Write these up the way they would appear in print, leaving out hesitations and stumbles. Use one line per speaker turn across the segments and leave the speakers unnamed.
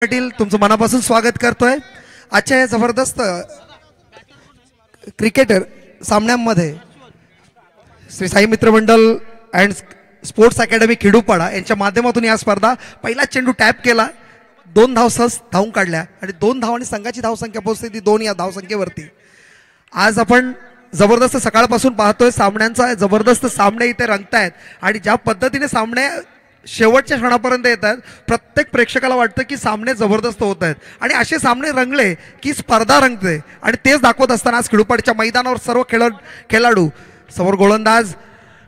पाटील तुमचं मनापासून स्वागत करतोय आजच्या या जबरदस्त क्रिकेटर सामन्यांमध्ये श्री साई मित्र मंडळ अँड स्पोर्ट्स अकॅडमी खिडूपाडा यांच्या माध्यमातून या स्पर्धा पहिला चेंडू टॅप केला, 2 धाव सहज धावून काढल्या आणि 2 धावांनी संघाची धावसंख्या पोहोचते ती 2 या धावसंख्येवरती. आज आपण जबरदस्त सकाळपासून पाहतोय सामन्यांचा जबरदस्त सामने इथे रंगतायत आणि ज्या पद्धतीने सामने शेवटच्या क्षणापर्यंत येतात प्रत्येक प्रेक्षकाला वाटतं की सामने जबरदस्त होत आहेत आणि असे सामने रंगले की स्पर्धा रंगते आणि तेच दाखवत असताना आज खिडूपाडच्या मैदानावर सर्व खेळाडू समोर गोलंदाज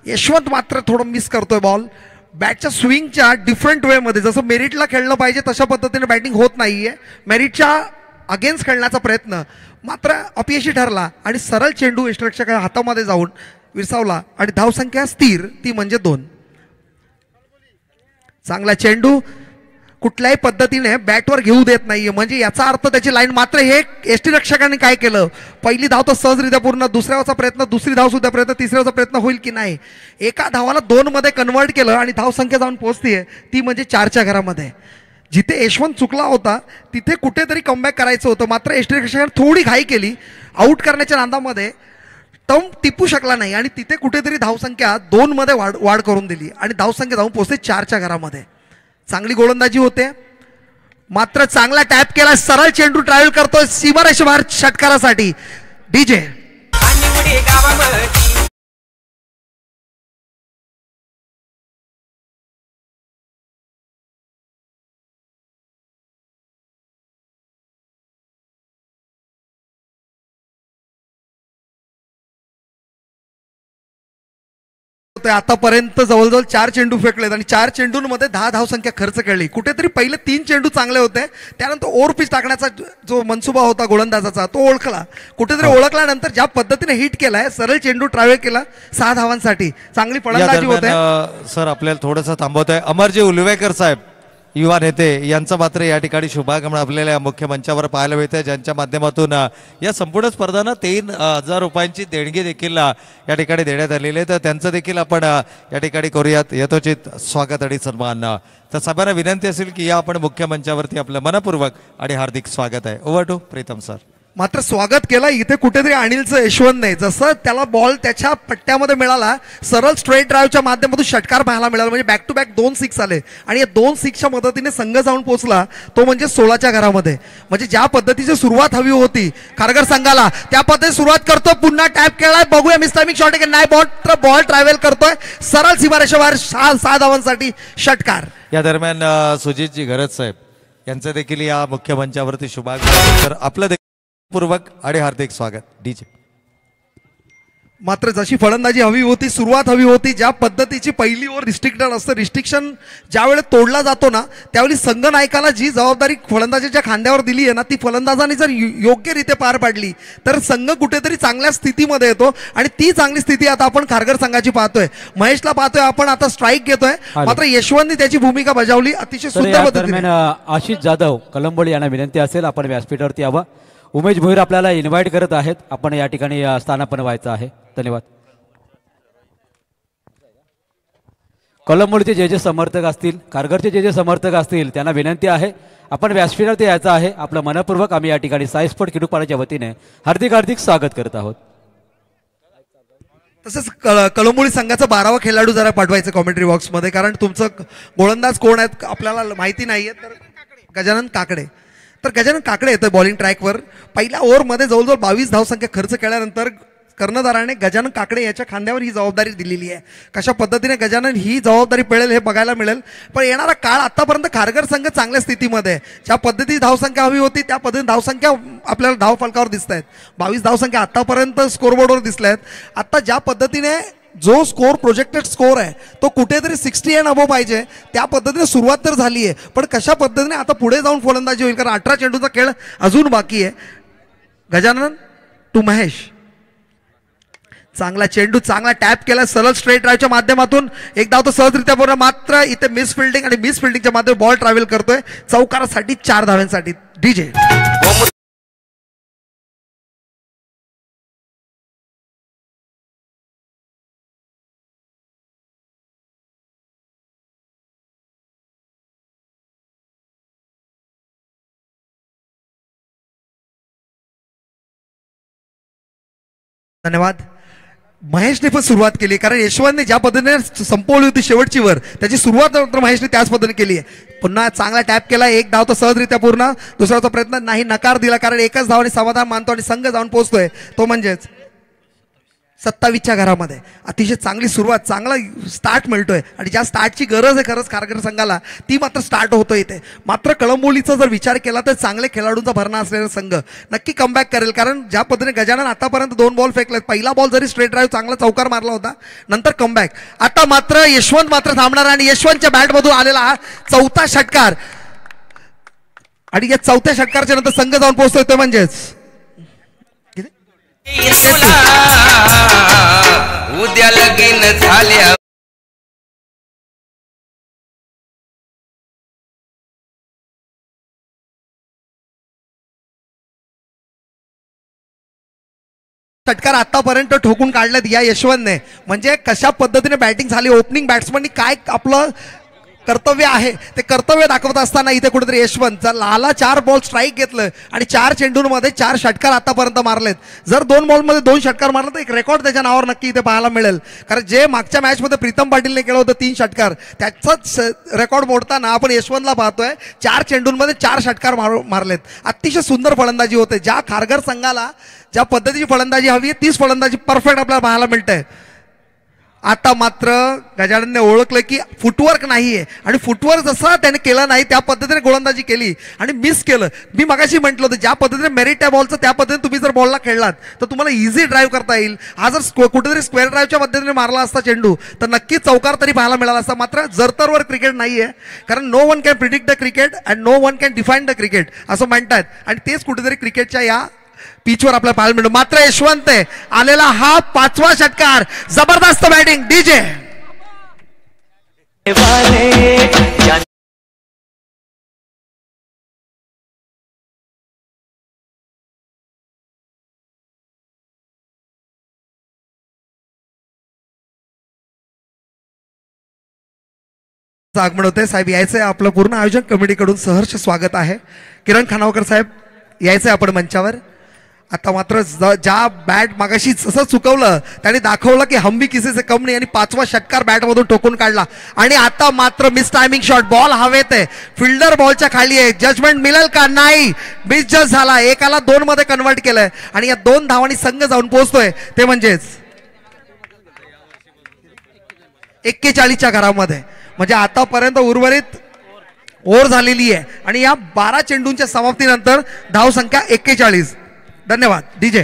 यशवंत मात्र थोडं मिस करतोय बॉल बॅटच्या स्विंगच्या डिफरंट वेमध्ये जसं मेरिटला खेळलं पाहिजे तशा पद्धतीने बॅटिंग होत नाहीये. मेरिटच्या अगेन्स्ट खेळण्याचा प्रयत्न मात्र अपयशी ठरला आणि सरळ चेंडू यष्टिरक्षकाच्या हातामध्ये जाऊन विरसावला आणि धावसंख्या स्थिर ती म्हणजे 2. चांगला चेंडू कुठल्याही पद्धतीने बॅटवर घेऊ देत नाहीये म्हणजे याचा अर्थ त्याची लाईन मात्र हे यष्टिरक्षकाने काय केलं, पहिली धाव तर सहजरित्या पूर्ण, दुसऱ्याचा प्रयत्न, दुसरी धाव सुद्धा प्रयत्न, तिसऱ्याचा प्रयत्न होईल की नाही, एका धावाला 2 मध्ये कन्वर्ट केलं आणि धावसंख्या जाऊन पोहोचतीये ती म्हणजे 4च्या घरामध्ये. जिथे यशवंत चुकला होता तिथे कुठेतरी कमबॅक करायचं होतं मात्र यष्टिरक्षकाने थोडी घाई केली, आऊट करण्याच्या नादामध्ये टर्म टिपू शकला नाही आणि तिथे कुठेतरी धावसंख्या 2 मध्ये वाढ करून दिली आणि धावसंख्या जाऊन पोहोचते 4च्या घरामध्ये. चांगली गोलंदाजी होते मात्र चांगला टॅप केला, सरळ चेंडू ट्रॅव्हल करतोय सीमारेषेबाहेर षटकारासाठी. डीजे आतापर्यंत जवळजवळ 4 चेंडू फेकलेत आणि 4 चेंडूंमध्ये 10 धावसंख्या खर्च केली. कुठेतरी पहिले 3 चेंडू चांगले होते, त्यानंतर ओव्हर पिच टाकण्याचा जो मनसुबा होता गोलंदाजाचा तो ओळखला, कुठेतरी ओळखल्यानंतर ज्या पद्धतीने हिट केलाय, सरळ चेंडू ट्रॅव्हल केला 6 धावांसाठी. चांगली फलंदाजी होते.
सर आपल्याला थोडंसं थांबवतोय. अमरजी उलवेकर साहेब युवा नेते यांचं मात्र या ठिकाणी शुभागमन आपल्याला मुख्य मंचावर पाहायला मिळते, ज्यांच्या माध्यमातून या संपूर्ण स्पर्धांना 3,000 रुपयांची देणगी देखील या ठिकाणी देण्यात आलेली आहे. तर त्यांचं देखील आपण या ठिकाणी करूयात यथोचित स्वागत आणि सन्मान. तर सगळ्यांना विनंती असेल की या आपण मुख्य मंचावरती आपलं मनपूर्वक आणि हार्दिक स्वागत आहे. Over to Pritam sir.
मात्र स्वागत केलं इथे कुठेतरी अनिलचं यशवंतने, जसं त्याला बॉल त्याच्या पट्ट्यामध्ये मिळाला सरळ स्ट्रेट ड्राईव्हच्या माध्यमातून षटकार पाहायला मिळाला म्हणजे बॅक टू बॅक 2 6 आले आणि या 2 6च्या मदतीने संघ जाऊन पोहोचला तो म्हणजे 16च्या घरामध्ये. म्हणजे ज्या पद्धतीची सुरुवात हवी होती खारघर संघाला त्या पद्धतीने सुरुवात करतो, पुन्हा टॅप केलाय, बघूया मिस्टामिक शॉट आहे की नाही, बॉल ट्रॅव्हल करतोय सरळ सीमारेषेबाहेर 6 धावांसाठी षटकार.
या दरम्यान सुजितजी घरत साहेब यांचं देखील या मुख्य मंचावरती शुभागमन. तर आपलं पूर्वक आणि हार्दिक स्वागत. डीजे
मात्र जशी फलंदाजी हवी होती, सुरुवात हवी होती, ज्या पद्धतीची पहिली ओव्हर रिस्ट्रिक्टेड असतं, रिस्ट्रिक्शन ज्या वेळेस तोडला जातो ना त्यावेळी संघनायकाला जी जबाबदारी फलंदाजीच्या खांद्यावर दिली आहे ना ती फलंदाजाने जर योग्यरीत्या पार पाडली तर संघ कुठेतरी चांगल्या स्थितीमध्ये येतो आणि ती चांगली स्थिती आता आपण खारघर संघाची पाहतोय. महेशला पाहतोय आपण आता स्ट्राईक घेतोय मात्र यशवंतने त्याची भूमिका बजावली अतिशय सुंदर पद्धतीने.
आशिष जाधव कलंबोळी यांना विनंती असेल आपण व्यासपीठावरती यावं. उमेश भोईर आपल्याला इन्व्हाइट करत आहेत, आपण या ठिकाणी स्थानापन्न व्हायचं आहे. धन्यवाद. कलंबोळीचे जे समर्थक असतील, खारघरचे जे समर्थक असतील त्यांना विनंती आहे आपण व्यासपीठावरती यायचं आहे. आपलं मनपूर्वक आम्ही या ठिकाणी साई स्पोर्ट खिडूपाड्याच्या वतीने हार्दिक हार्दिक स्वागत करत आहोत.
तसंच कलंबोळी संघाचा 12वा खेळाडू जरा पाठवायचं कॉमेंट्री बॉक्समध्ये, कारण तुमचं गोलंदाज कोण आहेत आपल्याला माहिती नाहीये. तर गजानन काकडे, तर गजानन काकडे येतं बॉलिंग ट्रॅकवर. पहिल्या ओव्हरमध्ये जवळजवळ 22 धावसंख्या खर्च केल्यानंतर कर्णधाराने गजानन काकडे याच्या खांद्यावर ही जबाबदारी दिलेली आहे. कशा पद्धतीने गजानन ही जबाबदारी पेळेल हे बघायला मिळेल. पण येणारा काळ आतापर्यंत खारघर संघ चांगल्या स्थितीमध्ये, ज्या पद्धतीची धावसंख्या हवी होती त्या पद्धतीने धावसंख्या आपल्याला धाव फलकावर दिसत आहेत. 22 धावसंख्या आतापर्यंत स्कोरबोर्डवर दिसल्या आहेत. आता ज्या पद्धतीने जो स्कोर प्रोजेक्टेड स्कोर आहे तो कुठेतरी 60 अँड अबो पाहिजे, त्या पद्धतीने सुरुवात तर झाली आहे पण कशा पद्धतीने आता पुढे जाऊन फलंदाजी होईल, कारण 18 चेंडूचा खेळ अजून बाकी आहे. गजानन टू महेश, चांगला चेंडू, चांगला टॅप केला सरळ स्ट्रेट ड्राईव्हच्या माध्यमातून, एक धाव तो सहजरित्या पूर्ण, मात्र इथे मिस फिल्डिंग आणि मिस फिल्डिंगच्या माध्यमातून बॉल ट्रॅव्हल करतोय चौकारासाठी 4 धावांसाठी. डीजे धन्यवाद. महेशने पण सुरुवात केली कारण यशवंतने ज्या पद्धतीने संपवली होती शेवटची वर त्याची सुरुवात तर महेशने त्याच पद्धतीने केली आहे. पुन्हा चांगला टॅप केला, एक धाव तो सहजरित्या पूर्ण. दुसऱ्याचा प्रयत्न नाही, नकार दिला कारण एकच धावाने समाधान मानतो आणि संघ जाऊन पोहोचतोय तो म्हणजेच 27च्या घरामध्ये. अतिशय चांगली सुरुवात, चांगला स्टार्ट मिळतोय आणि ज्या स्टार्टची गरज आहे खरंच खारघर संघाला ती मात्र स्टार्ट होतो इथे. मात्र कळंबोलीचा जर विचार केला तर चांगले खेळाडूंचा भरणा असलेला संघ नक्की कमबॅक करेल कारण ज्या पद्धतीने गजानन आतापर्यंत 2 बॉल फेकलेत. पहिला बॉल जरी स्ट्रेट ड्राईव्ह चांगला चौकार मारला होता, नंतर कमबॅक. आता मात्र यशवंत मात्र थांबणार आणि यशवंतच्या बॅटमधून आलेला हा 4था षटकार आणि या 4थ्या षटकाराच्या नंतर संघ जाऊन पोहोचतोय ते म्हणजेच
उद्या लगीन झाल्या
षटकार आतापर्यंत ठोकून काढलेत या यशवंतने. म्हणजे कशा पद्धतीने बॅटिंग झाली, ओपनिंग बॅट्समननी काय आपलं कर्तव्य आहे ते कर्तव्य दाखवत असताना इथे कुठेतरी यशवंत लाला 4 बॉल स्ट्राईक घेतलं आणि 4 चेंडूंमध्ये 4 षटकार आतापर्यंत मारलेत. जर 2 बॉलमध्ये 2 षटकार मारले तर एक रेकॉर्ड त्याच्या नावावर नक्की इथे पाहायला मिळेल. कारण जे मागच्या मॅचमध्ये प्रीतम पाटीलने केलं होतं 3 षटकार त्याचाच रेकॉर्ड मोडताना आपण यशवंतला पाहतोय 4 चेंडूंमध्ये 4 षटकार मारलेत. अतिशय सुंदर फलंदाजी होते. ज्या खारघर संघाला ज्या पद्धतीची फलंदाजी हवी आहे तीच फलंदाजी परफेक्ट आपल्याला पाहायला मिळते. आता मात्र गजाननने ओळखलं की फुटवर्क नाहीये आणि फुटवर्क जसं त्याने केलं नाही त्या पद्धतीने गोलंदाजी केली आणि मिस केलं. मी मगाशी म्हटलं होतं ज्या पद्धतीने मेरिट आहे बॉलचं त्या पद्धतीने तुम्ही जर बॉलला खेळलात तर तुम्हाला इझी ड्राईव्ह करता येईल. हा जर कुठेतरी स्क्वेअर ड्राईव्हच्या पद्धतीने मारला असता चेंडू तर नक्कीच चौकार तरी पाहायला मिळाला असता. मात्र जरतरवर क्रिकेट नाहीये कारण no one can predict the cricket and no one can define the cricket असं म्हणतात आणि तेच कुठेतरी क्रिकेटच्या या पिचवर आपल्याला पाहायला मिळतो. मात्र यशवंत आलेला हा 5वा षटकार, जबरदस्त बॅटिंग डीजे. आगमन होते साहेब यायचंय. आपलं पूर्ण आयोजन कमिटीकडून सहर्ष स्वागत आहे. किरण खानावकर साहेब यायचंय आपण मंचावर. आता मात्र ज्या बॅट मागाशी जसं चुकवलं त्याने दाखवलं की हम भी किसी से कम नाही आणि 5वा षटकार बॅटमधून ठोकून काढला. आणि आता मात्र मिस टायमिंग शॉट, बॉल हवेत आहे, फिल्डर बॉलच्या खाली आहे, जजमेंट मिळेल का नाही, मिस जस्ट झाला. एकाला 2 मध्ये कन्वर्ट केलंय आणि या 2 धावांनी संघ जाऊन पोहोचतोय ते म्हणजेच 41च्या घरामध्ये. म्हणजे आतापर्यंत उर्वरित ओव्हर झालेली आहे आणि या 12 चेंडूंच्या समाप्तीनंतर धावसंख्या 41. धन्यवाद डीजे.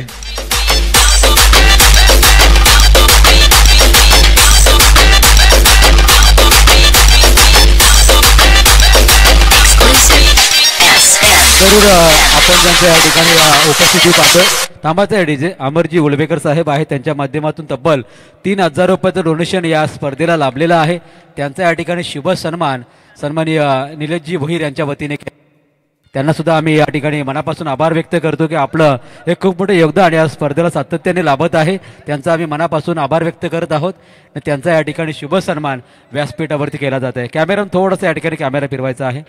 जरूर आपण त्यांच्या या ठिकाणी उपस्थिती पाहतोय. थांबायचं आहे डीजे. अमरजी उलवेकर साहेब आहेत, त्यांच्या माध्यमातून तब्बल 3000 रुपयाचं डोनेशन या स्पर्धेला लाभलेलं आहे. त्यांचा या ठिकाणी शुभ सन्माननीय निलेशजी भोईर यांच्या वतीने त्यांना सुद्धा आम्ही या ठिकाणी मनापासून आभार व्यक्त करतो की आपलं एक खूप मोठं योगदान या स्पर्धेला सातत्याने लाभत आहे. त्यांचा आम्ही मनापासून आभार व्यक्त करत आहोत. त्यांचा या ठिकाणी शुभ सन्मान व्यासपीठावरती केला जात आहे. कॅमेरा थोडंसं या ठिकाणी कॅमेरा फिरवायचा आहे.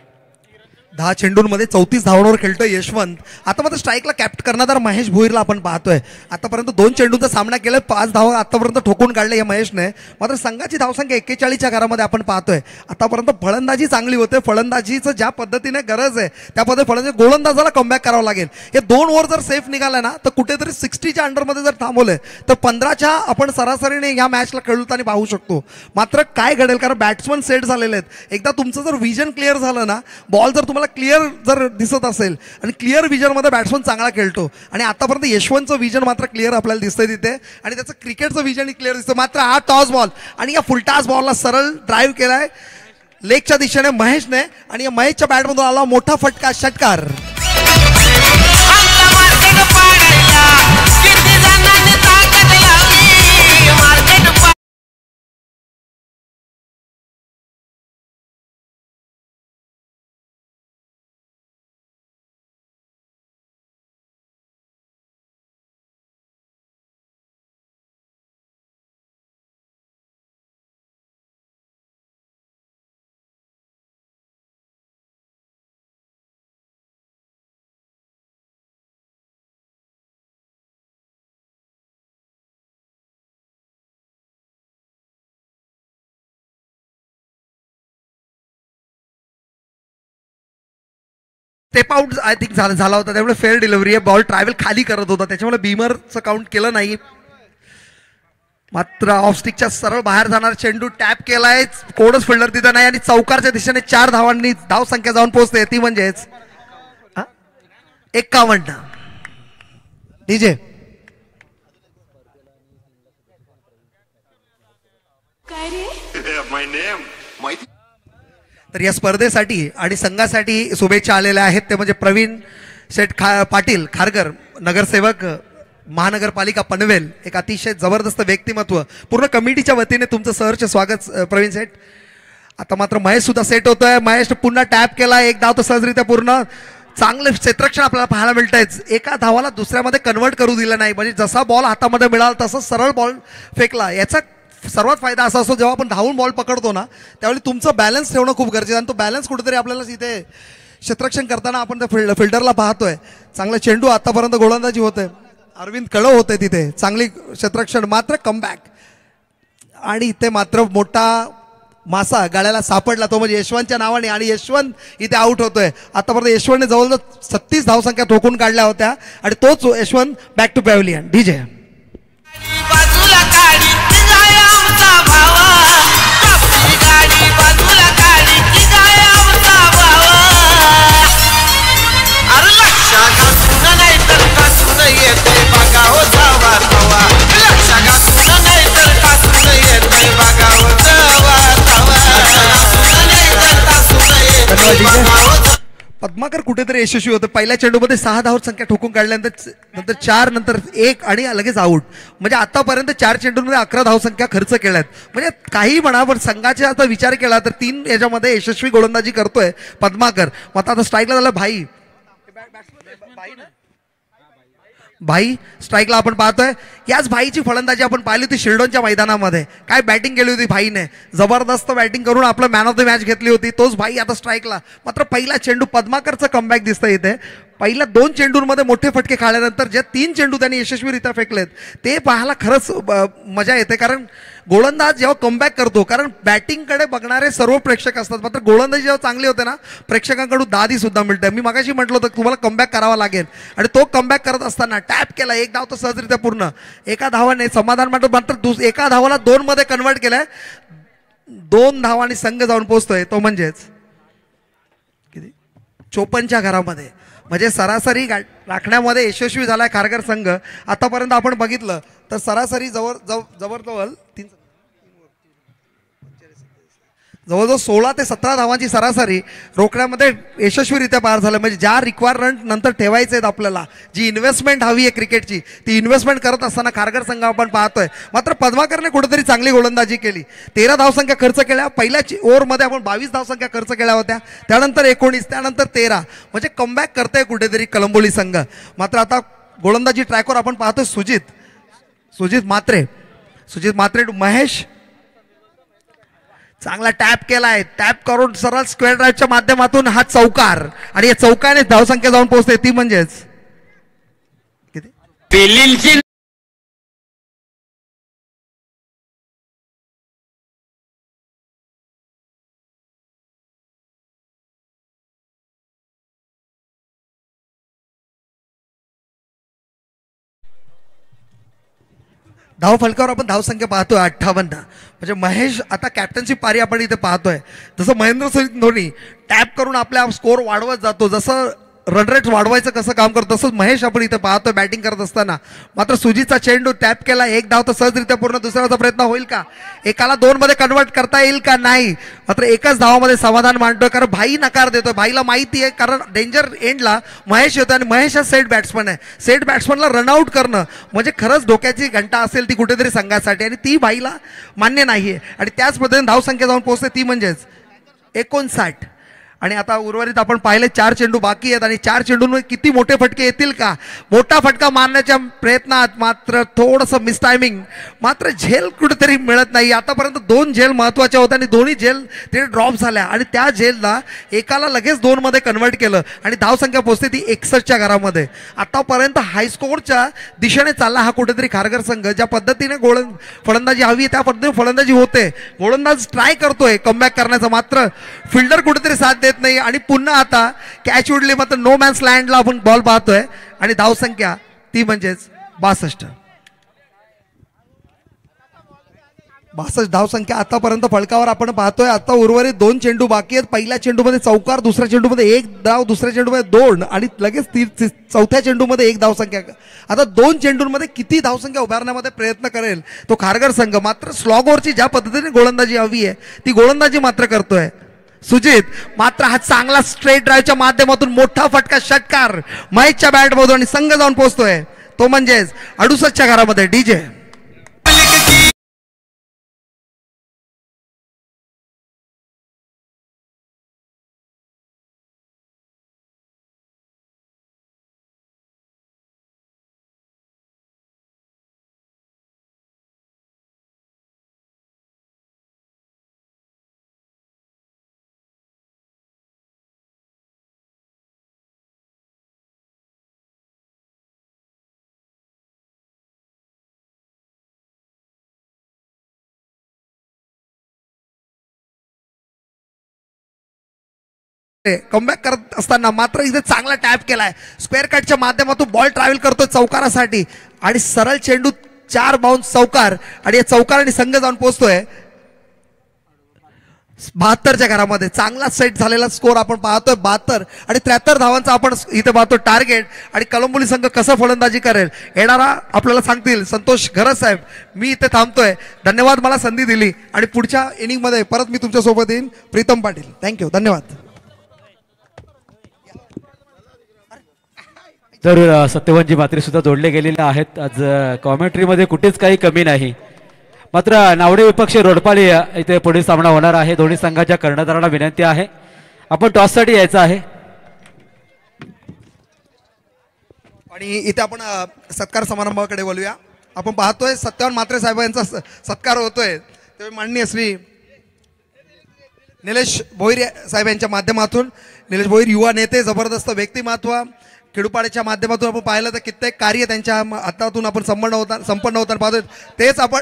10 चेंडूंमध्ये 34 धावांवर खेळतोय यशवंत. आता मात्र स्ट्राईकला कॅप्ट करणारा महेश भोईरला आपण पाहतोय. आतापर्यंत 2 चेंडूंचा सामना केलाय, 5 धावा आतापर्यंत ठोकून काढले या महेशने. मात्र संघाची धावसंख्या 41च्या घरामध्ये आपण पाहतोय. आतापर्यंत फलंदाजी चांगली होते. फलंदाजीचं ज्या पद्धतीने गरज आहे त्या पद्धतीने फलंदाजी गोलंदाजाला कमबॅक करावं लागेल. हे 2 ओव्हर जर सेफ निघाले ना तर कुठेतरी 60च्या अंडरमध्ये जर थांबवले तर 15च्या आपण सरासरीने या मॅचला खेळताना पाहू शकतो. मात्र काय घडेल कारण बॅट्समन सेट झालेले आहेत. एकदा तुमचं जर विजन क्लिअर झालं ना, बॉल जर तुम्हाला क्लिअर जर दिसत असेल आणि क्लिअर विजन मध्ये बॅट्समन चांगला खेळतो आणि आतापर्यंत यशवंतचं विजन मात्र क्लिअर आपल्याला दिसतंय तिथे आणि त्याचं क्रिकेटचं विजन क्लिअर दिसतं. मात्र हा टॉस बॉल आणि या फुल टॉस बॉलला सरळ ड्राईव्ह केलाय लेगच्या दिशेने महेशने आणि या महेशच्या बॅटमधून आला मोठा फटका षटकार. स्टेप आउट आय थिंक झाला होता, त्यामुळे फेअर डिलिव्हरी आहे. बॉल ट्रॅव्हल खाली करत होता, त्याच्यामुळे बीमरचं काउंट केलं नाही. मात्र ऑफस्टिकच्या सरळ बाहेर जाणार चेंडू टॅप केलाय, कोणच फिल्डर तिथं नाही आणि चौकारच्या दिशेने 4 धावांनी धाव संख्या जाऊन पोहोचते, ती म्हणजेच 51. डीजे तर या स्पर्धेसाठी आणि संघासाठी शुभेच्छा आलेल्या आहेत, ते म्हणजे प्रवीण शेठ पाटील खारकर, नगरसेवक महानगरपालिका पनवेल. एक अतिशय जबरदस्त व्यक्तिमत्व. पूर्ण कमिटीच्या वतीने तुमचं सहर्ष स्वागत प्रवीण शेठ. आता मात्र महेश सुद्धा सेट होतोय. महेश पुन्हा टॅप केला, एक धाव तर सहजरित्या पूर्ण. चांगलं क्षेत्ररक्षण आपल्याला पाहायला मिळतंय. एका धावाला दुसऱ्यामध्ये कन्वर्ट करू दिलं नाही, म्हणजे जसा बॉल हातामध्ये मिळाला तसं सरळ बॉल फेकला. याचा सर्वात फायदा असा असतो जेव्हा आपण धावून बॉल पकडतो ना, त्यावेळी तुमचं बॅलन्स ठेवणं खूप गरजेचं आहे. आणि तो बॅलन्स कुठेतरी आपल्याला इथे क्षेत्ररक्षण करताना आपण त्या फिल्डरला पाहतोय. चांगला चेंडू आतापर्यंत गोलंदाजी होते, अरविंद कळव होते तिथे, चांगली क्षेत्ररक्षण. मात्र कमबॅक आणि इथे मात्र मोठा मासा गाड्याला सापडला, तो म्हणजे यशवंतच्या नावाने. आणि यशवंत इथे आउट होतोय. आतापर्यंत यशवंतने जवळजवळ 36 धावसंख्या ठोकून काढल्या होत्या आणि तोच Yashwant back to pavilion. DJ
बाजूला काढी जाय आमचा भावा, आपली गाडी बाजूला काढी जाय आमचा भावा. अरे लक्षा घासून नाही तर कासून येतोय बघा हो जावा तवा. लक्षा घासून नाही तर कासून येतोय बघा हो जावा तवा. नाही तर कासून येतोय बघा हो.
पद्माकर कुठेतरी यशस्वी होतं. पहिल्या चेंडूमध्ये 6 धाव संख्या ठोकून काढल्यानंतर 4, नंतर 1 आणि लगेच आऊट. म्हणजे आतापर्यंत 4 चेंडूंमध्ये 11 धावसंख्या खर्च केल्यात. म्हणजे काही म्हणा, पण संघाचा आता विचार केला तर 3 याच्यामध्ये यशस्वी गोलंदाजी करतोय पद्माकर. मग आता स्ट्राईकला झालं भाई स्ट्राईकला आपण पाहतोय. याच भाईची फलंदाजी आपण पाहिली होती शिल्डोनच्या मैदानामध्ये. काय बॅटिंग केली होती भाईने, जबरदस्त बॅटिंग करून आपलं मॅन ऑफ द मॅच घेतली होती. तोच भाई आता स्ट्राईकला. मात्र पहिला चेंडू पद्माकरचं कमबॅक दिसतं इथे. पहिल्या 2 चेंडूंमध्ये मोठे फटके खाल्यानंतर जे 3 चेंडू त्यांनी यशस्वीरित्या फेकलेत ते पाहायला खरंच मजा येते. कारण गोलंदाज जेव्हा कमबॅक करतो, कारण बॅटिंगकडे बघणारे सर्व प्रेक्षक असतात, मात्र गोलंदाजी जेव्हा चांगली होते ना, प्रेक्षकांकडून दादी सुद्धा मिळते. मी मगाशी म्हटलं होतं तुम्हाला कमबॅक करावा लागेल आणि तो कमबॅक करत असताना टॅप केला, 1 धाव तर सहजरित्या पूर्ण. एका धावाने समाधान मात्र एका धावाला 2 मध्ये कन्वर्ट केलंय. 2 धावांनी संघ जाऊन पोहोचतोय, तो म्हणजेच किती 54च्या घरामध्ये. म्हणजे सरासरी राखण्यामध्ये यशस्वी झालाय खारघर संघ. आतापर्यंत आपण बघितलं तर सरासरी जवळजवळ 16 ते 17 धावांची सरासरी रोखण्यामध्ये यशस्वीरित्या पार झालं. म्हणजे ज्या रिक्वायरमेंट नंतर ठेवायचे आहेत आपल्याला, जी इन्व्हेस्टमेंट हवी आहे क्रिकेटची, ती इन्व्हेस्टमेंट करत असताना खारघर संघ आपण पाहतोय. मात्र पद्माकरने कुठेतरी चांगली गोलंदाजी केली. 13 धावसंख्या खर्च केल्या. पहिल्या ओव्हरमध्ये आपण 22 धावसंख्या खर्च केल्या होत्या, त्यानंतर 19, त्यानंतर 13. म्हणजे कमबॅक करतोय कुठेतरी कलंबोली संघ. मात्र आता गोलंदाजी ट्रॅकवर आपण पाहतोय सुजित मात्रे महेश. चांगला टॅप केलाय, टॅप करून सरळ स्क्वेअर ड्राईव्हच्या माध्यमातून हा चौकार. आणि या चौकाने धावसंख्या जाऊन पोहोचते, ती म्हणजेच किती धाव फलकावर आपण धावसंख्या पाहतोय 58. म्हणजे महेश आता कॅप्टनची पारी आपण इथे पाहतोय. जसं महेंद्रसिंग धोनी टॅप करून आपल्या स्कोर वाढवत जातो, जसं रन रेट वाढवायचं कसं काम करतो, तसंच महेश आपण इथे पाहतोय बॅटिंग करत असताना. मात्र सुजीतचा चेंडू टॅप केला, 1 धाव तर सहजरित्या पूर्ण. दुसऱ्याचा प्रयत्न होईल का, एकाला 2 मध्ये कन्वर्ट करता येईल का, नाही. मात्र एकाच धावामध्ये समाधान मांडतोय, कारण भाई नकार देतोय. भाईला माहिती आहे, कारण डेंजर एंडला महेश येतोय आणि महेश हा सेट बॅट्समन आहे. सेट बॅट्समनला रनआउट करणं म्हणजे खरंच डोक्याची घंटा असेल ती कुठेतरी संघासाठी, आणि ती भाईला मान्य नाहीये. आणि त्याच पद्धतीने धावसंख्या जाऊन पोहोचते, ती म्हणजेच 59. आणि आता उर्वरित आपण पाहिले 4 चेंडू बाकी आहेत आणि 4 चेंडूंमध्ये किती मोठे फटके येतील का. मोठा फटका मारण्याच्या प्रयत्नात मात्र थोडंसं मिस टायमिंग, मात्र झेल कुठेतरी मिळत नाही. आतापर्यंत 2 झेल महत्त्वाच्या होत्या आणि दोन्ही झेल ते ड्रॉप झाल्या आणि त्या झेलला एकाला लगेच 2 मध्ये कन्वर्ट केलं आणि धावसंख्या पोहोचते ती 61च्या घरामध्ये. आतापर्यंत हायस्कोरच्या दिशेने चालला हा कुठेतरी खारघर संघ. ज्या पद्धतीने फलंदाजी हवी त्या पद्धतीने फलंदाजी होते. गोलंदाज ट्राय करतोय कमबॅक करण्याचा, मात्र फिल्डर कुठेतरी साथ देत नाही आणि पुन्हा आता कॅच उडली मात्र नो मॅन्स लँडला आपण बॉल पाहतोय आणि धावसंख्या ती म्हणजेच 62. 62 धावसंख्या आतापर्यंत फलकावर आपण पाहतोय. आता उर्वरित 2 चेंडू बाकी आहेत. पहिल्या चेंडूमध्ये चौकार, दुसऱ्या चेंडूमध्ये 1 धाव, दुसऱ्या चेंडूमध्ये 2 आणि लगेच चौथ्या चेंडूमध्ये 1 धावसंख्या. आता 2 चेंडूंमध्ये किती धावसंख्या उभारण्यामध्ये प्रयत्न करेल तो खारघर संघ. मात्र स्लॉगवरची ज्या पद्धतीने गोलंदाजी हवी आहे ती गोलंदाजी मात्र करतोय सुजित. मात्र हा चांगला स्ट्रेट ड्राईव्हच्या माध्यमातून मोठा फटका षटकार महेशच्या बॅटमधून आणि संघ जाऊन पोहोचतोय तो म्हणजेच 68च्या घरामध्ये डीजे. कमबॅक करत असताना मात्र इथे चांगला टॅप केलाय. स्क्वेअर कटच्या माध्यमातून बॉल ट्रॅव्हल करतोय चौकारासाठी आणि सरळ चेंडू 4 बाउन्स चौकार आणि या चौकाराने संघ जाऊन पोहोचतोय 72च्या घरामध्ये. चांगला सेट झालेला स्कोर आपण पाहतोय 72 आणि 73 धावांचा आपण इथे पाहतो टार्गेट. आणि कलंबोली संघ कसं फलंदाजी करेल येणारा आपल्याला सांगतील संतोष घरत साहेब. मी इथे थांबतोय. धन्यवाद मला संधी दिली आणि पुढच्या इनिंगमध्ये परत मी तुमच्या सोबत येईन. प्रीतम पाटील थँक्यू धन्यवाद.
जरूर सत्यवानजी मात्रे सुद्धा जोडले गेलेले आहेत. आज कॉमेंट्रीमध्ये कुठेच काही कमी नाही. मात्र नावडे विपक्ष रोडपाली इथे पुढील सामना होणार आहे. दोन्ही संघाच्या कर्णधारांना विनंती आहे आपण टॉससाठी यायचं आहे.
आणि इथे आपण सत्कार समारंभाकडे बोलूया. आपण पाहतोय सत्यवान मात्रे साहेब यांचा सत्कार होतोय ते माननीय श्री निलेश भोईर साहेब यांच्या माध्यमातून. निलेश भोईर युवा नेते, जबरदस्त व्यक्तिमत्व. खेडूपाड्याच्या माध्यमातून आपण पाहिलं तर कित्येक कार्य त्यांच्या हातातून आपण संपन्न होताना पाहतोय. तेच आपण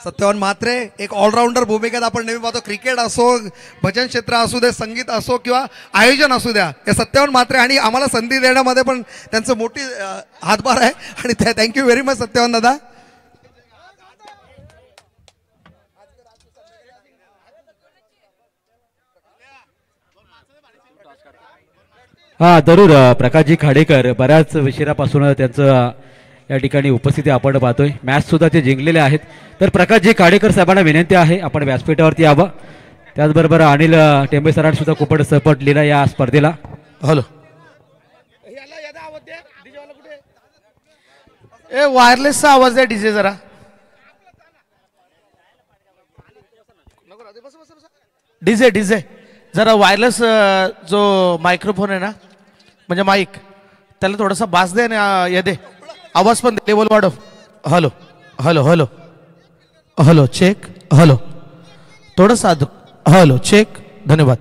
सत्यवान मात्रे एक ऑलराऊंडर भूमिकेत आपण नेहमी पाहतो. क्रिकेट असो, भजन क्षेत्र असू दे, संगीत असो किंवा आयोजन असू द्या, या सत्यवान मात्रे आणि आम्हाला संधी देण्यामध्ये पण त्यांचं मोठी हातभार आहे आणि थँक्यू व्हेरी मच सत्यवान दादा.
हा जरूर प्रकाशजी खाडेकर बऱ्याच उशिरापासून त्यांचं या ठिकाणी उपस्थिती आपण पाहतोय. मॅच सुद्धा ते जिंकलेले आहेत. तर प्रकाशजी खाडेकर साहेबांना विनंती आहे आपण व्यासपीठावरती यावं. त्याचबरोबर अनिल टेंबे सरांनी सुद्धा खूपच सपोर्ट लिहिला या स्पर्धेला.
हॅलो ए वायरलेसचा आवाज द्या डीजे जरा. डीजे डीजे जरा वायरलेस जो मायक्रोफोन आहे ना म्हणजे माईक त्याला थोडासा बास दे ना ये दे आवाज पण लेवल वाढव. Hello hello hello hello check hello थोडंसं हॅलो चेक. धन्यवाद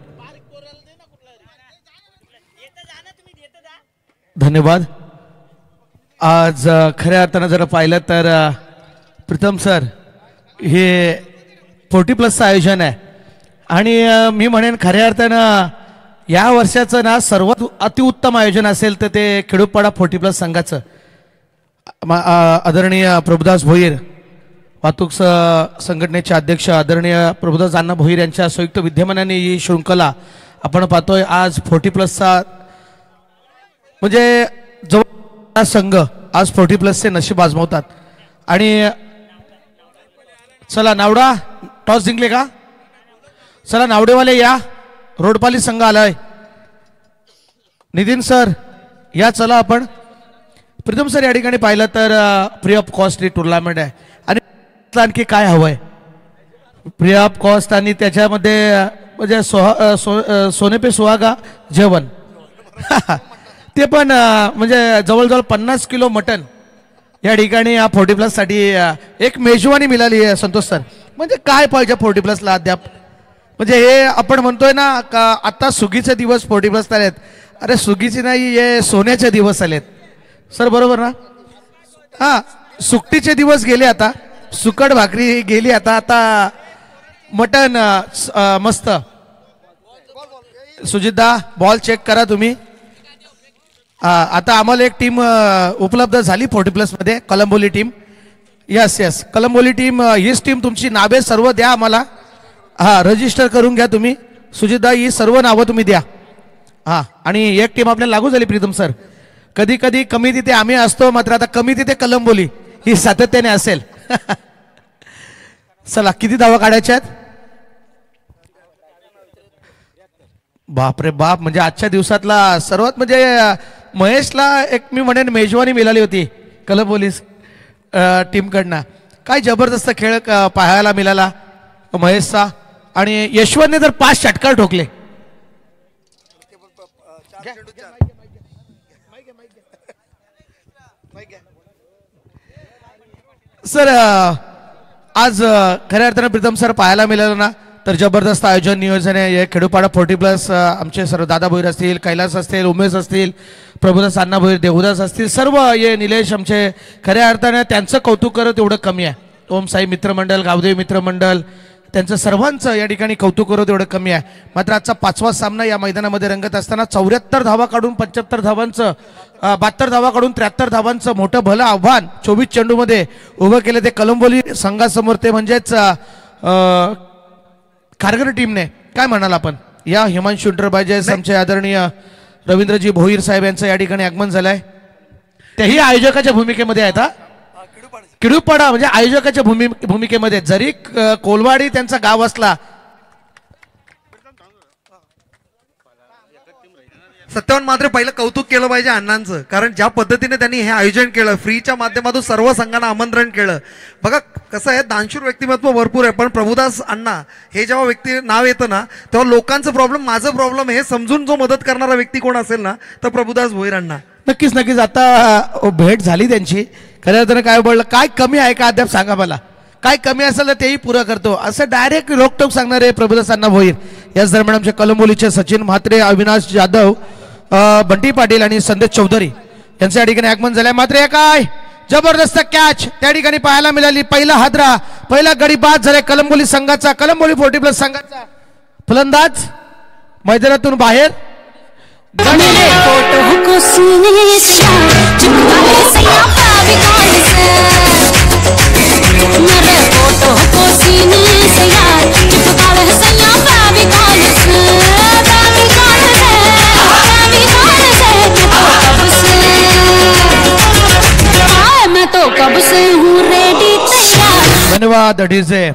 धन्यवाद. आज खऱ्या अर्थानं जर पाहिलं तर प्रीतम सर हे 40+ आयोजन आहे आणि मी म्हणेन खऱ्या अर्थानं या वर्षाचं ना सर्वात अतिउत्तम आयोजन असेल तर ते खेडूपाडा 40+ संघाचं. आदरणीय प्रभुदास भोईर वाहतूक संघटनेचे अध्यक्ष आदरणीय प्रभुदास अण्णा भोईर यांच्या संयुक्त विद्यमानाने ही शृंखला आपण पाहतोय. आज 40+चा म्हणजे जवळ संघ आज 40+चे नशीब आजमावतात. आणि चला नावडा टॉस जिंकले का. चला नावडेवाले या. रोडपाली संघ आलाय. नितीन सर या चला आपण. प्रीतम सर या ठिकाणी पाहिलं तर free of cost he tournament आहे आणि आणखी काय हवंय. फ्री ऑफ कॉस्ट आणि त्याच्यामध्ये म्हणजे सोने पे सुहागा जेवण ते पण म्हणजे जवळजवळ 50 किलो मटन या ठिकाणी या 40+ साठी एक मेजवानी मिळाली आहे संतोष सर. म्हणजे काय पाहिजे 40+ ला अद्याप. म्हणजे हे आपण म्हणतोय ना का आता सुगीचे दिवस 40+ आलेत. अरे सुगीचे नाही हे सोन्याचे दिवस आलेत सर बरोबर ना. हा सुकटीचे दिवस गेले आता. सुकट भाकरी गेली आता. आता मटन मस्त. सुजितदा बॉल चेक करा तुम्ही. आता आम्हाला एक टीम उपलब्ध झाली 40+ मध्ये, Kalamboli team. Yes Kalamboli team, हीच टीम. तुमची नावे सर्व द्या आम्हाला. रजिस्टर करून घ्या तुम्ही. सुजितदा ही सर्व नावं तुम्ही द्या. आणि एक टीम आपल्याला लागू झाली प्रीतम सर. कधी कधी कमी तिथे आम्ही असतो, मात्र आता कमी तिथे कलंबोली ही सातत्याने असेल. चला किती धावा काढायच्या आहेत? बापरे बाप, म्हणजे आजच्या दिवसातला सर्वात म्हणजे महेशला एक मी म्हणेन मेजवानी मिळाली होती कलंबोली टीमकडनं. काय जबरदस्त खेळ पाहायला मिळाला महेशचा. आणि यशवंतने तर 5 षटकार ठोकले. सर आज खऱ्या अर्थानं प्रीतम सर पाहायला मिळालं ना, तर जबरदस्त आयोजन नियोजन आहे. हे खेडूपाडा 40+ आमचे सर्व दादा भोईर असतील, कैलास असतील, उमेश असतील, प्रभुदास अण्णा भोईर, देवदास असतील, सर्व हे निलेश आमचे खऱ्या अर्थाने त्यांचं कौतुक करत एवढं कमी आहे. ओम साई मित्रमंडळ, गावदेवी मित्रमंडळ, त्यांचं सर्वांचं या ठिकाणी कौतुक करत एवढं कमी आहे. मात्र आजचा 5वा सामना या मैदानामध्ये रंगत असताना 74 धावा काढून 75 धावांचं 72 धावा काढून 73 धावांचं मोठं भलं आव्हान 24 चेंडूमध्ये उभं केलं ते कलंबोली संघासमोर. ते म्हणजेच खारघर टीमने. काय म्हणाल आपण? या हिमांशु इंटरप्राइजेस आमचे आदरणीय रवींद्रजी भोईर साहेब यांचं या ठिकाणी आगमन झालंय. तेही आयोजकाच्या भूमिकेमध्ये आहेत. किडूपाडा म्हणजे आयोजकाच्या भूमिकेमध्ये. जरी कोलवाडी त्यांचा गाव असला,
सत्यवान मात्र पहिलं कौतुक केलं पाहिजे अण्णांचं, कारण ज्या पद्धतीने त्यांनी हे आयोजन केलं, फ्रीच्या माध्यमातून सर्व संघांना आमंत्रण केलं. बघा कसं आहे, दानशूर व्यक्तिमत्व भरपूर आहे, पण प्रभुदास अण्णा हे जेव्हा व्यक्ती नाव येतं ना, तेव्हा लोकांचं प्रॉब्लेम माझं प्रॉब्लेम हे समजून जो मदत करणारा व्यक्ती कोण असेल ना, तर प्रभुदास भोईर अण्णा.
नक्कीच. आता भेट झाली त्यांची. खऱ्या अर्थानं काय बोललं, काय कमी आहे का अद्याप सांगा मला. काय कमी असेल तर तेही पुरं करतो असं डायरेक्ट रोकटोक सांगणारे प्रभुदास अण्णा भोईर. याच दरम्यान आमचे कलंबोलीचे सचिन म्हात्रे, अविनाश जाधव, बंटी पाटील आणि संदेश चौधरी यांच्या या ठिकाणी आगमन झालंय. मात्र काय जबरदस्त कॅच त्या ठिकाणी पाहायला मिळाली. पहिला हादरा, पहिला गडी बाद झालाय कलंबोली संघाचा. कलंबोली 40+ संघाचा फलंदाज मैदानातून बाहेर. धन्यवाद डीजे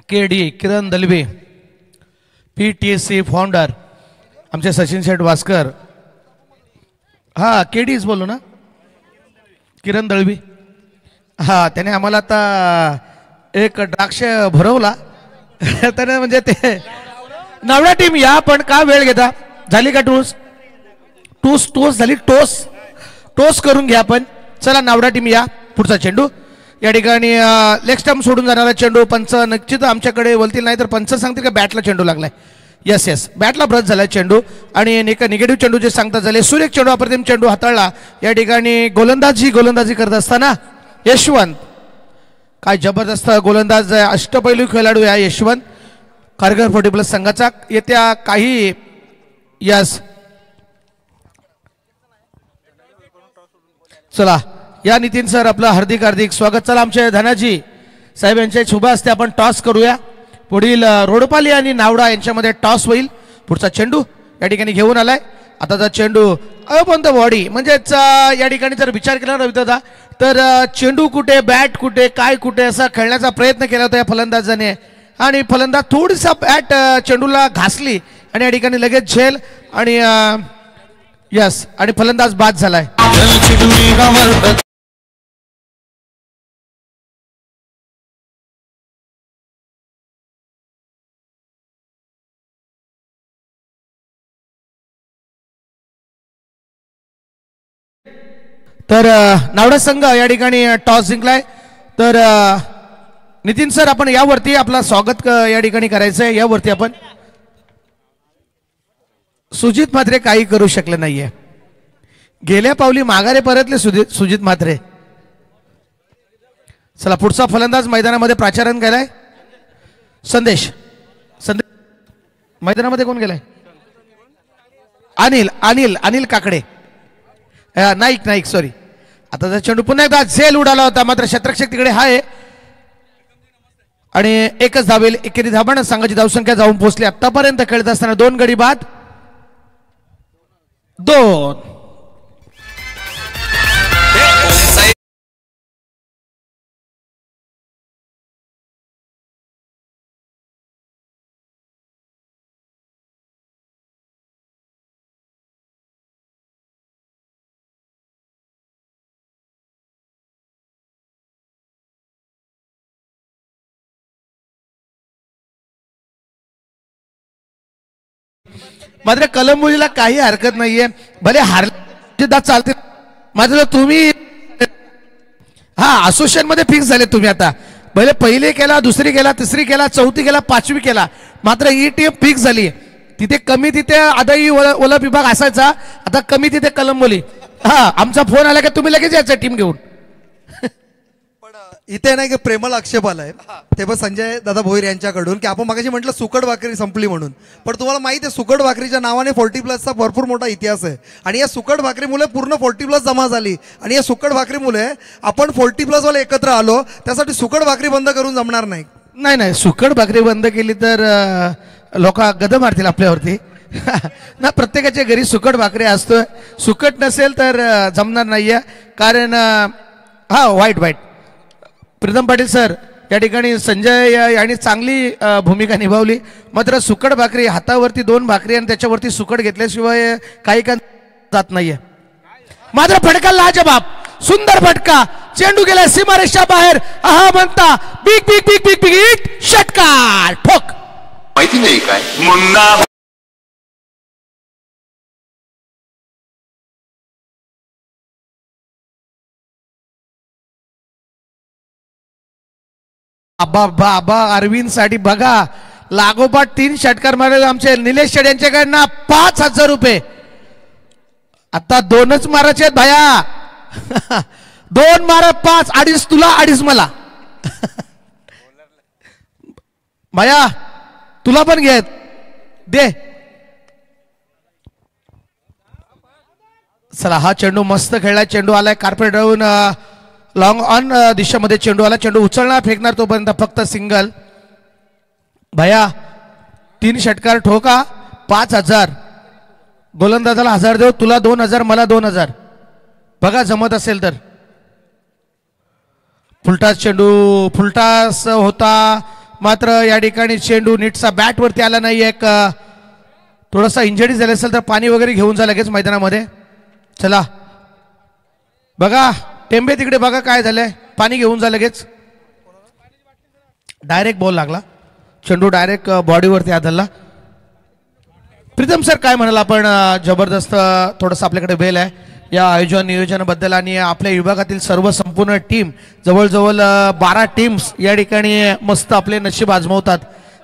केडी किरण दलवी, PTC फाउंडर आमचे सचिन शेठ वास्कर. केडीच बोललो ना, किरण दळवी. त्याने आम्हाला आता एक द्राक्ष भरवला. त्याने म्हणजे ते नवरा टीम या, पण का वेळ घेता? झाली का टोस झाली. टोस करून घ्या. पण चला नावडा टीम या. पुढचा चेंडू या ठिकाणी लेग स्टंप सोडून जाणारा चेंडू. पंच निश्चित आमच्याकडे बोलतील, नाही तर पंच सांगतील का बॅटला चेंडू लागलाय. यस बॅटला ब्रश झालाय चेंडू. आणि निगेटिव्ह चेंडू जे सांगतात झाले. सुरेख चेंडू, अप्रतिम चेंडू हाताळला. या ठिकाणी गोलंदाजी करत असताना यशवंत. काय जबरदस्त गोलंदाज, अष्टपैलू खेळाडू आहे यशवंत खारघर 40+ संघाचा. येत्या काही चला या नितीन सर आपलं हार्दिक स्वागत. चला आमचे धनाजी साहेब यांच्या शुभ हस्ते आपण टॉस करूया. पुढील रोडपाली आणि नावडा यांच्यामध्ये टॉस होईल. पुढचा चेंडू या ठिकाणी घेऊन आलाय. आता चेंडू अबंद बॉडी म्हणजेच या ठिकाणी जर विचार केला रविदादा, तर चेंडू कुठे, बॅट कुठे, काय कुठे असा खेळण्याचा प्रयत्न केला होता या फलंदाजाने. आणि फलंदाज थोडीसा बॅट चेंडूला घासली आणि या ठिकाणी लगेच झेल आणि आणि फलंदाज बाद झालाय. तर नावडा संघ या ठिकाणी टॉस जिंकलाय. तर नितीन सर आपण यावरती आपला स्वागत या ठिकाणी करायचंय. यावरती आपण सुजित म्हात्रे काही करू शकले नाहीये. गेल्या पावली माघारे परतले सुजित म्हात्रे. चला पुढचा फलंदाज मैदानामध्ये प्राचारण केलाय. संदेश मैदानामध्ये कोण गेलाय? अनिल अनिल अनिल काकडे, नाईक सॉरी. आता जर चेंडू पुन्हा एकदा झेल उडाला होता, मात्र शतरक्षक तिकडे आहे आणि एकच धावेल. एकेरी धाबानं संघाची धावसंख्या जाऊन पोहोचली. आतापर्यंत खेळत असताना 2 गडी बाद 2. मात्र कलंबुलीला काही हरकत नाहीये, भले हारदा चालते. मात्र तुम्ही असोसिएशन मध्ये फिक्स झाले तुम्ही. आता भले पहिली केला, दुसरी केला, तिसरी केला, चौथी केला, 5वी केला, मात्र ही टीम फिक्स झाली. तिथे कमी तिथे आदाई ओला विभाग असायचा, आता कमी तिथे कलंबोली. आमचा फोन आला की तुम्ही लगेच यायचं टीम घेऊन.
इथे नाही की प्रेमळ आक्षेप आलाय ते पण संजय दादा भोईर यांच्याकडून की आपण मगाशी म्हटलं सुकट भाकरी संपली म्हणून, पण तुम्हाला माहिती आहे सुकट भाकरीच्या नावाने 40+ भरपूर मोठा इतिहास आहे. आणि या सुकट भाकरीमुळे पूर्ण 40+ जमा झाली. आणि या सुकट भाकरीमुळे आपण 40+ वाले एकत्र आलो. त्यासाठी सुकट भाकरी बंद करून जमणार नाही.
नाही, सुकट भाकरी बंद केली तर लोक गद मारतील आपल्यावरती. ना, प्रत्येकाच्या घरी सुकट भाकरी असतोय. सुकट नसेल तर जमणार नाहीये. कारण वाईट प्रीतम पाटील सर या ठिकाणी संजय यांनी चांगली भूमिका निभावली. मात्र सुकट भाकरी हातावरती 2 भाकरी आणि त्याच्यावरती सुकट घेतल्याशिवाय काही जात नाहीये. मात्र फटका लाजबाब, सुंदर फटका. चेंडू गेला सीमारेषा बाहेर. म्हणता big big big big big hit, षटकार, ठोक.
माहिती नाही काय मुन्ना
बाबा अरविंद साठी बघा, लागोपाठ 3 षटकार मारले आमचे निलेश शेड यांच्याकडनं. 5,000 रुपये. आता 2च मारायचे आहेत भाया. 2 मारा 5, 2.5 तुला 2.5 मला. भाया तुला पण घे दे. चला, हा चेंडू मस्त खेळलाय. चेंडू आलाय कार्पेट राहून लॉंग ऑन दिशेमध्ये चेंडू आला. चेंडू उचलणार फेकणार तोपर्यंत फक्त सिंगल. भैया 3 षटकार ठोका, 5,000. गोलंदाजाला 1,000 देऊ, तुला 2,000 मला 2,000. बघा जमत असेल तर. फुलटास चेंडू फुलटास होता, मात्र या ठिकाणी चेंडू नीटचा बॅट वरती आला नाही. एक थोडासा इंजरी झाली असेल तर पाणी वगैरे घेऊन जा लगेच मैदानामध्ये. चला बघा टेंबे तिकडे बघा काय झालंय, पाणी घेऊन जा लगेच. डायरेक्ट बॉल लागला, चेंडू डायरेक्ट बॉडीवरती आदळला. प्रीतम सर काय म्हणाल आपण? जबरदस्त थोडंसं आपल्याकडे वेळ आहे या आयोजन नियोजनाबद्दल आणि आपल्या विभागातील सर्व संपूर्ण टीम, जवळजवळ 12 टीम्स या ठिकाणी मस्त आपले नशीब आजमावतात.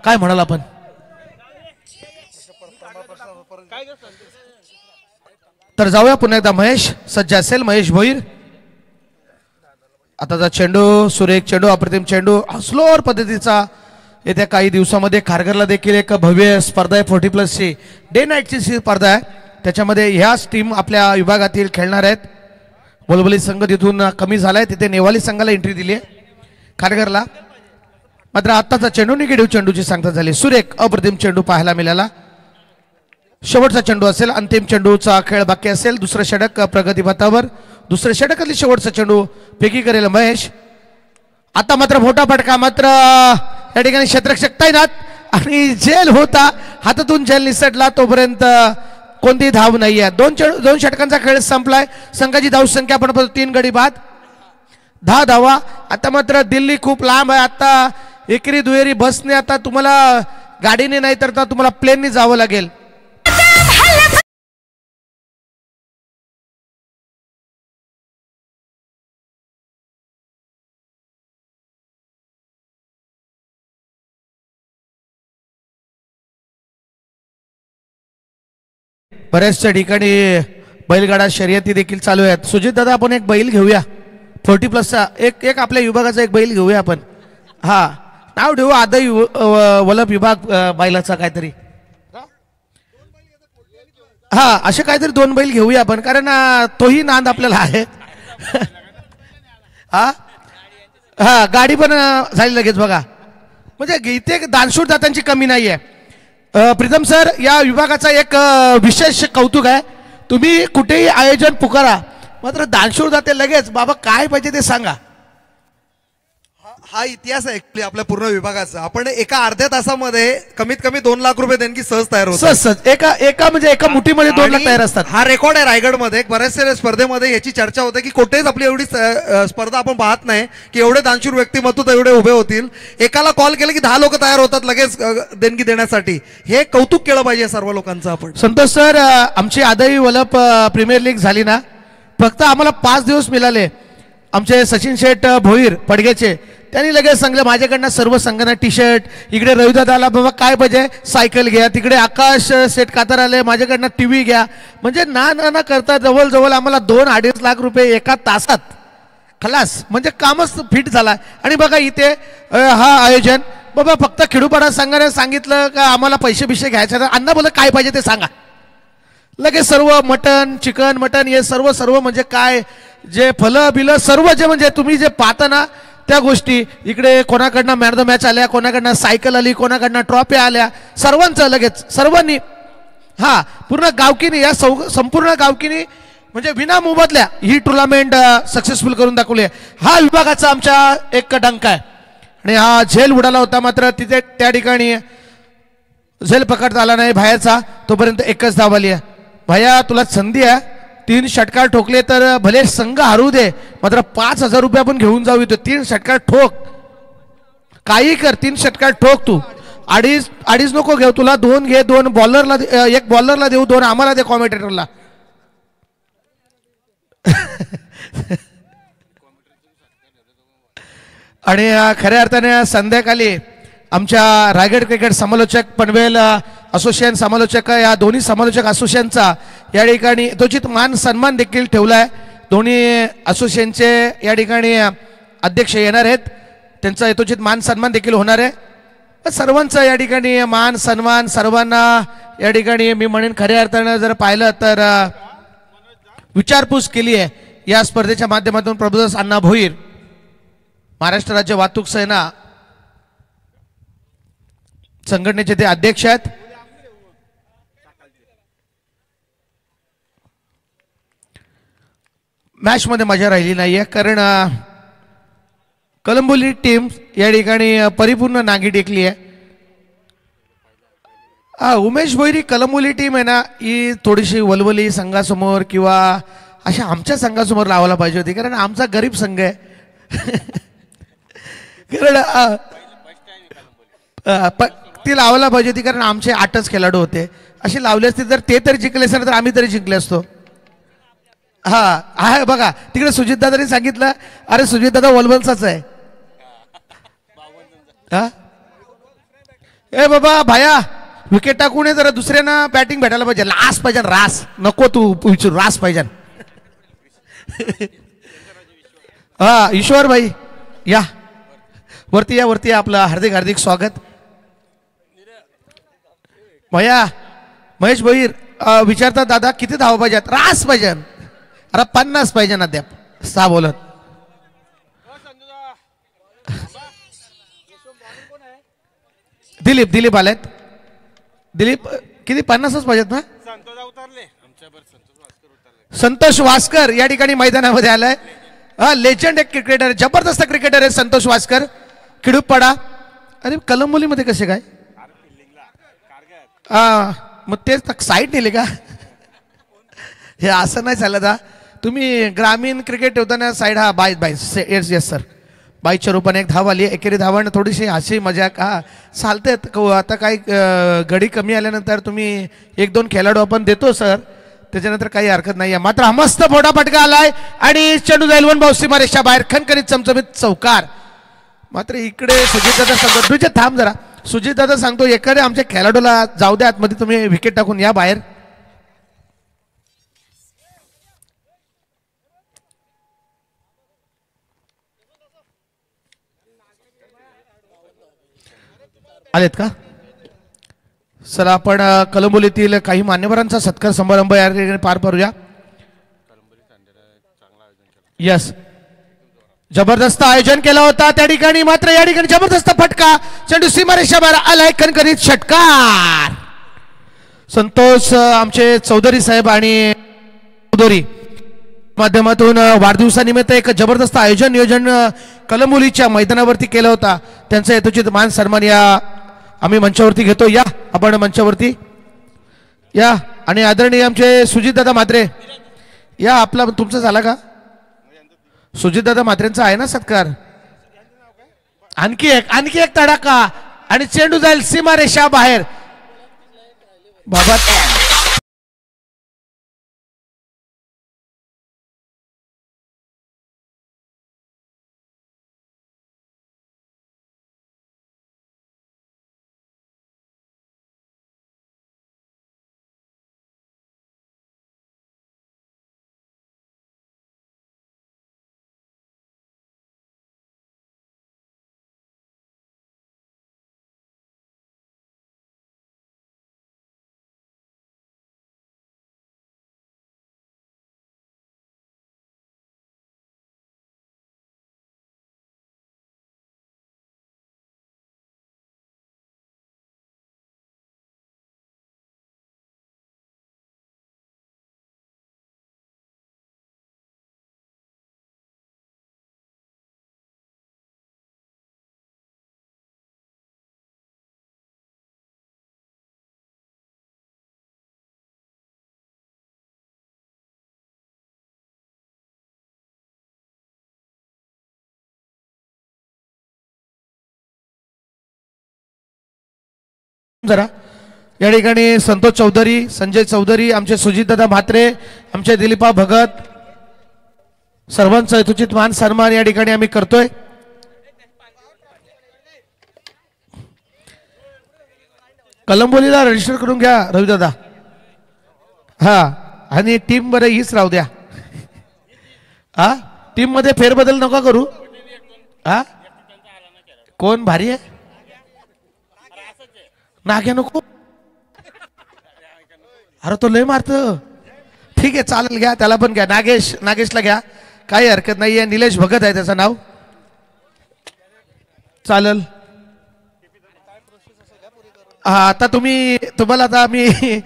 काय म्हणाल आपण? तर जाऊया पुन्हा एकदा. महेश सज्ज असेल, महेश भोईर. आताचा चेंडू सुरेख चेंडू, अप्रतिम चेंडू, स्लोअर पद्धतीचा. येत्या काही दिवसामध्ये खारघरला देखील एक भव्य स्पर्धा आहे 40+ ची, डे नाईटची स्पर्धा आहे. त्याच्यामध्ये ह्याच टीम आपल्या विभागातील खेळणार आहेत. बोलबोली संघ तिथून कमी झालाय, तिथे नेवाली संघाला एंट्री दिली आहे खारघरला. मात्र आत्ताचा चेंडू निगेटिव्ह चेंडूची सांगता झाली. सुरेख अप्रतिम चेंडू पाहायला मिळाला. शेवटचा चेंडू असेल, अंतिम चेंडूचा खेळ बाकी असेल. दुसरं षटक प्रगतीपथावर, दुसऱ्या षटकातली शेवटचा चेंडू फेकी करेल महेश. आता मात्र मोठा फटका, मात्र या ठिकाणी क्षेत्ररक्षक तैनात आणि झेल होता, हातातून झेल निसटला. तोपर्यंत कोणतीही धाव नाहीये. 2 षटकांचा खेळ संपलाय. संघाची धावसंख्या आपण 3 गडी बाद 10 धावा. आता मात्र दिल्ली खूप लांब आहे. आता एकेरी दुहेरी बसने, आता तुम्हाला गाडीने नाही तर तुम्हाला प्लेनने जावं लागेल. बऱ्याचशा ठिकाणी बैलगाडा शर्यती देखील चालू आहेत. सुजित दादा आपण एक बैल घेऊया 40+चा, एक आपल्या विभागाचा एक बैल घेऊया आपण. नाव ठेवू आदई वलप विभाग बैलाचा काहीतरी. हा असे काहीतरी 2 बैल घेऊया आपण, कारण तोही नांद आपल्याला आहे. हा हा गाडी पण झाली लगेच बघा. म्हणजे इथे दानशूर दातांची कमी नाही आहे. प्रीतम सर, या विभागाचा एक विशेष कौतुक आहे. तुम्ही कुठेही आयोजन पुकारा, मात्र दानशूर दाते लगेच बाबा काय पाहिजे ते सांगा.
हा इतिहास आहे actually आपल्या पूर्ण विभागाचा. आपण एका अर्ध्या तासामध्ये कमीत कमी 2 लाख रुपये देणगी सहज तयार होतात.
सहज एका मुठीमध्ये 2 लाख तयार असतात.
हा रेकॉर्ड आहे रायगडमध्ये. बऱ्याचशा स्पर्धेमध्ये याची चर्चा होते की कुठेच आपली एवढी स्पर्धा आपण पाहत नाही की एवढे दानशूर व्यक्तिमत्व एवढे उभे होतील. एकाला कॉल केलं की 10 लोक तयार होतात लगेच देणगी देण्यासाठी. हे कौतुक केलं पाहिजे सर्व लोकांचं आपण.
संतोष सर, आमची आदई वलप प्रीमियर लीग झाली ना, फक्त आम्हाला 5 दिवस मिळाले. आमचे सचिन शेठ भोईर पडग्याचे, त्यांनी लगेच सांगलं माझ्याकडनं सर्व संघांना टी शर्ट, इकडे रविदादा आला बाबा काय पाहिजे सायकल घ्या, तिकडे आकाश सेठ कातर आले माझ्याकडनं टीव्ही घ्या. म्हणजे ना करता जवळजवळ आम्हाला 2-2.5 लाख रुपये एका तासात खलास. म्हणजे कामच फिट झाला. आणि बघा इथे हा आयोजन बाबा फक्त खेडूपाडा संघाने सांगितलं का आम्हाला पैसे बिशे घ्यायचे, अण्णा बोला काय पाहिजे ते सांगा. लगेच सर्व मटन चिकन मटन हे सर्व म्हणजे काय जे फलं बिलं सर्व जे म्हणजे तुम्ही जे पाहता ना त्या गोष्टी. इकडे कोणाकडनं मॅन ऑफ द मॅच आल्या, कोणाकडनं सायकल आली, कोणाकडनं ट्रॉफी आल्या, सर्वांचं लगेच सर्वांनी हा पूर्ण गावकीनी या संपूर्ण गावकीनी म्हणजे विना मोबदल्या ही टुर्नामेंट सक्सेसफुल करून दाखवली आहे. हा विभागाचा आमच्या एक डंका आहे. आणि हा झेल उडाला होता, मात्र तिथे त्या ठिकाणी झेल पकडता आला नाही बाहेरचा. तोपर्यंत एकच धाव आली आहे. भैया तुला संधी आहे, 3 षटकार ठोकले तर भले संघ हरू दे, मात्र 5,000 रुपये आपण घेऊन जाऊ इथे. 3 षटकार ठोक, काही कर, 3 षटकार ठोक. तू अडीच नको घेऊ, तुला 2 घे. 2 बॉलरला, 1 बॉलरला देऊ, 2 आम्हाला दे कॉमेंटेटरला. आणि खऱ्या अर्थाने संध्याकाळी आमच्या रायगड क्रिकेट समालोचक पनवेल असोसिएशन समालोचक या दोन्ही समालोचक असोसिएशनचा या ठिकाणी यथोचित मान सन्मान देखील ठेवला आहे. दोन्ही असोसिएशनचे या ठिकाणी अध्यक्ष येणार आहेत, त्यांचा यथोचित मान सन्मान देखील होणार आहे. सर्वांचा या ठिकाणी मान सन्मान सर्वांना या ठिकाणी मी म्हणेन खऱ्या अर्थानं जर पाहिलं तर विचारपूस केली आहे या स्पर्धेच्या माध्यमातून. प्रभुदास अण्णा भोईर, महाराष्ट्र राज्य वाहतूक सेना संघटनेचे ते अध्यक्ष आहेत. मॅच मध्ये मजा राहिली नाहीये, कारण कलंबोली टीम या ठिकाणी परिपूर्ण नांगी टेकली आहे. उमेश भोईरी कलंबोली टीम आहे ना, ही थोडीशी वलवली संघासमोर किंवा अशा आमच्या संघासमोर लावायला पाहिजे होती, कारण आमचा गरीब संघ आहे. कारण ती लावायला पाहिजे होती, कारण आमचे 8च खेळाडू होते. असे लावले असते तर ते तरी जिंकले असते, तर आम्ही तरी जिंकले असतो. हा बघा तिकडे सुजित दादानी सांगितलं, अरे सुजित दादा वलवलचाच आहे. ए बाबा भाया विकेट टाकून जरा दुसऱ्यांना बॅटिंग भेटायला पाहिजे. लास पाहिजे, रास नको तू विचारू, रास पाहिजे. हा ईश्वर भाई या वरती या, वरती या. आपलं हार्दिक हार्दिक स्वागत. भैया महेश भोईर विचारतात दादा किती धावा पाहिजेत? रास पाहिजे. अरे 50 पाहिजे ना अद्याप. 6 बोलत. दिलीप आलेत. दिलीप किती 50च पाहिजेत ना? संतोष वास्कर या ठिकाणी मैदानामध्ये आलाय. लेजंड एक क्रिकेटर, जबरदस्त क्रिकेटर आहे संतोष वास्कर, खिडूपपाडा. अरे कलंबोलीमध्ये कसे काय? मग तेच साईट नेली का? हे असं नाही चालत. तुम्ही ग्रामीण क्रिकेट ठेवताना साईड बाय येस सर, बाईच्या रूपाने 1 धाव आली. एकेरी धावाने थोडीशी हसी मजाक चालते. आता काही गडी कमी आल्यानंतर तुम्ही 1-2 खेळाडू आपण देतो सर, त्याच्यानंतर काही हरकत नाही आहे. मात्र हा मस्त फोडा फटका आलाय आणि चेंडू जाईल वन बाउंस सीमारेषा बाहेर. खणखणीत चमचमीत चौकार. मात्र इकडे सुजित दादा सांगतो थांब जरा. सुजित दादा सांगतो एखादे आमच्या खेळाडूला जाऊ द्या आतमध्ये, तुम्ही विकेट टाकून या बाहेर. आलेत का? चला आपण कलंबोलीतील काही मान्यवरांचा सत्कार समारंभ या ठिकाणी पार पाडूया. यस, जबरदस्त आयोजन केला होता त्या ठिकाणी, मात्र या ठिकाणी जबरदस्त फटका, चेंडू सीमारेषा बाहेर आलाय, कणकणीत षटकार. संतोष आमचे चौधरी साहेब आणि चौधरी माध्यमातून वाढदिवसानिमित्त एक जबरदस्त आयोजन नियोजन कलंबोलीच्या मैदानावरती केलं होता. त्यांचा यथोचित मान सन्मान या आम्ही मंचावरती घेतो. या आपण मंचावरती या. आणि आदरणीय आमचे सुजितदादा म्हात्रे या. आपला तुमचा झाला का? सुजितदादा म्हात्रेंचा आहे ना सत्कार? आणखी एक तडाखा आणि चेंडू जाईल सीमारेषा बाहेर. बाबा जरा या ठिकाणी संतोष चौधरी, संजय चौधरी, आमचे सुजितदादा म्हात्रे, आमचे दिलीपा भगत, सर्वांचा यथोचित मान सन्मान या ठिकाणी आम्ही करतोय. कलंबोलीला रजिस्टर करून घ्या रविदादा. हा, आणि टीम बरं हीच राहू द्या. हा, टीम मध्ये फेरबदल नका करू. हा, कोण भारी आहे? नाग्या नको. अरे तो लय मारत. ठीक आहे, चालेल, घ्या त्याला पण घ्या. नागेशला घ्या, काही हरकत नाहीये. निलेश भगत आहे त्याचं नाव. चालेल. हा, आता तुम्हाला आता आम्ही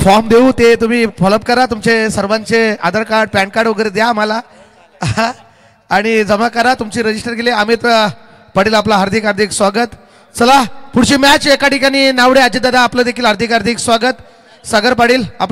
फॉर्म देऊ, ते तुम्ही फॉलोअप करा. तुमचे सर्वांचे आधार कार्ड, पॅन कार्ड वगैरे द्या आम्हाला आणि जमा करा. तुमची रजिस्टर केली. अमित पाटील आपलं हार्दिक हार्दिक स्वागत. चला पुढची मॅच एका ठिकाणी नावडे अजितदादा आपलं देखील हार्दिक हार्दिक स्वागत. सागर पाटील आपलं